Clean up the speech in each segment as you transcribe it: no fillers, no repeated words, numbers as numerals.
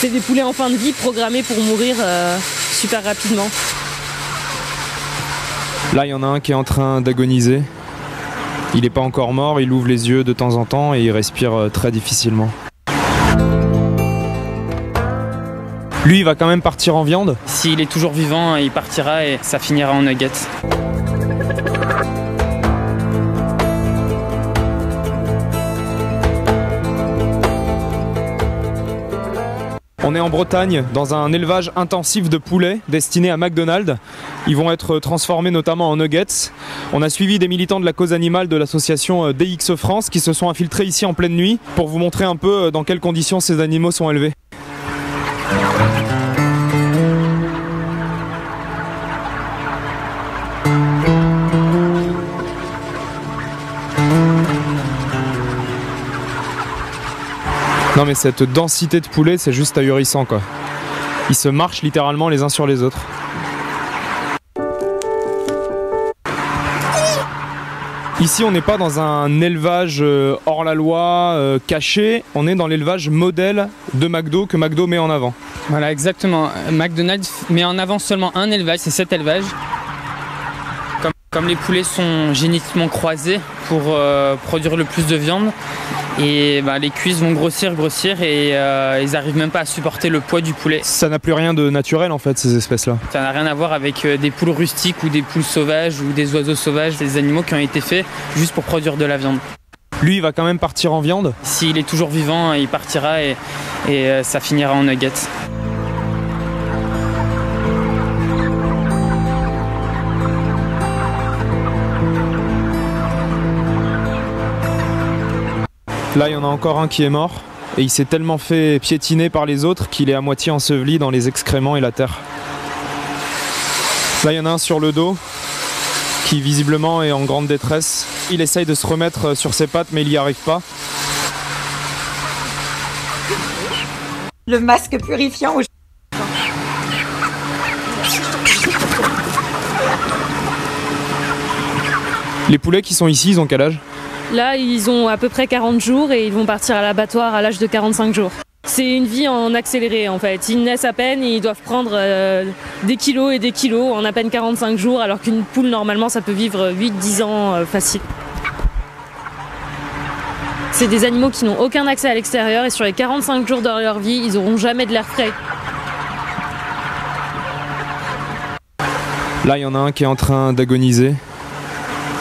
C'est des poulets en fin de vie programmés pour mourir super rapidement. Là, il y en a un qui est en train d'agoniser. Il n'est pas encore mort, il ouvre les yeux de temps en temps et il respire très difficilement. Lui, il va quand même partir en viande. S'il est toujours vivant, il partira et ça finira en nuggets. On est en Bretagne, dans un élevage intensif de poulets destiné à McDonald's. Ils vont être transformés notamment en nuggets. On a suivi des militants de la cause animale de l'association DX France qui se sont infiltrés ici en pleine nuit pour vous montrer un peu dans quelles conditions ces animaux sont élevés. Non mais cette densité de poulets, c'est juste ahurissant quoi. Ils se marchent littéralement les uns sur les autres. Ici on n'est pas dans un élevage hors la loi, caché, on est dans l'élevage modèle de McDo que McDo met en avant. Voilà exactement, McDonald's met en avant seulement un élevage, c'est cet élevage. Comme les poulets sont génétiquement croisés pour produire le plus de viande, et les cuisses vont grossir et ils n'arrivent même pas à supporter le poids du poulet. Ça n'a plus rien de naturel en fait ces espèces-là. Ça n'a rien à voir avec des poules rustiques ou des poules sauvages ou des oiseaux sauvages, des animaux qui ont été faits juste pour produire de la viande. Lui, il va quand même partir en viande. S'il est toujours vivant, il partira et ça finira en nuggets. Là, il y en a encore un qui est mort et il s'est tellement fait piétiner par les autres qu'il est à moitié enseveli dans les excréments et la terre. Là, il y en a un sur le dos qui visiblement est en grande détresse. Il essaye de se remettre sur ses pattes mais il n'y arrive pas. Le masque purifiant. Les poulets qui sont ici, ils ont quel âge ? Là, ils ont à peu près 40 jours et ils vont partir à l'abattoir à l'âge de 45 jours. C'est une vie en accéléré en fait. Ils naissent à peine et ils doivent prendre des kilos et des kilos en à peine 45 jours alors qu'une poule normalement ça peut vivre 8-10 ans facile. C'est des animaux qui n'ont aucun accès à l'extérieur et sur les 45 jours de leur vie, ils n'auront jamais de l'air frais. Là, il y en a un qui est en train d'agoniser.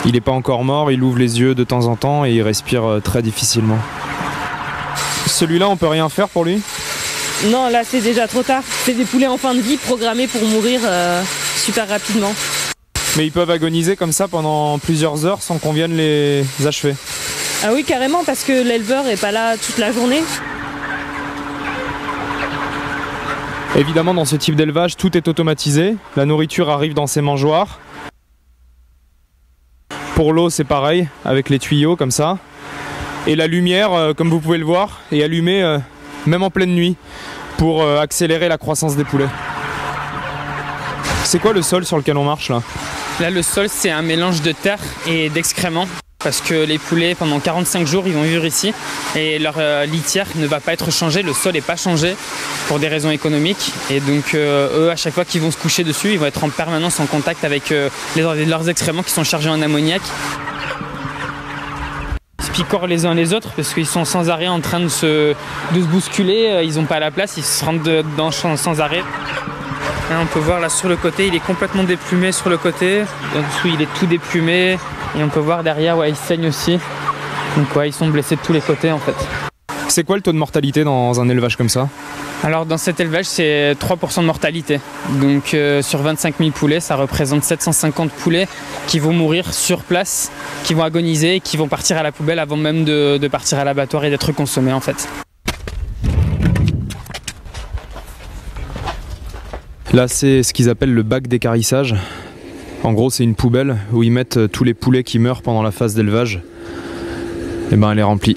Il n'est pas encore mort, il ouvre les yeux de temps en temps et il respire très difficilement. Celui-là, on peut rien faire pour lui ? Non, là c'est déjà trop tard. C'est des poulets en fin de vie programmés pour mourir super rapidement. Mais ils peuvent agoniser comme ça pendant plusieurs heures sans qu'on vienne les achever. Ah oui, carrément, parce que l'éleveur n'est pas là toute la journée. Évidemment, dans ce type d'élevage, tout est automatisé. La nourriture arrive dans ces mangeoires. Pour l'eau, c'est pareil, avec les tuyaux comme ça. Et la lumière, comme vous pouvez le voir, est allumée même en pleine nuit pour accélérer la croissance des poulets. C'est quoi le sol sur lequel on marche là ? Là, le sol, c'est un mélange de terre et d'excréments. Parce que les poulets, pendant 45 jours, ils vont vivre ici et leur litière ne va pas être changée, le sol n'est pas changé pour des raisons économiques. Et donc, eux, à chaque fois qu'ils vont se coucher dessus, ils vont être en permanence en contact avec leurs excréments qui sont chargés en ammoniac. Ils se picorent les uns les autres parce qu'ils sont sans arrêt en train de se bousculer, ils n'ont pas la place, ils se rentrent dedans sans arrêt. Là, on peut voir là sur le côté, il est complètement déplumé sur le côté. En dessous, il est tout déplumé. Et on peut voir derrière, ouais, ils saignent aussi. Donc ouais, ils sont blessés de tous les côtés en fait. C'est quoi le taux de mortalité dans un élevage comme ça ? Alors dans cet élevage, c'est 3% de mortalité. Donc sur 25 000 poulets, ça représente 750 poulets qui vont mourir sur place, qui vont agoniser et qui vont partir à la poubelle avant même de partir à l'abattoir et d'être consommés en fait. Là, c'est ce qu'ils appellent le bac d'équarrissage. En gros, c'est une poubelle où ils mettent tous les poulets qui meurent pendant la phase d'élevage. Et ben, elle est remplie.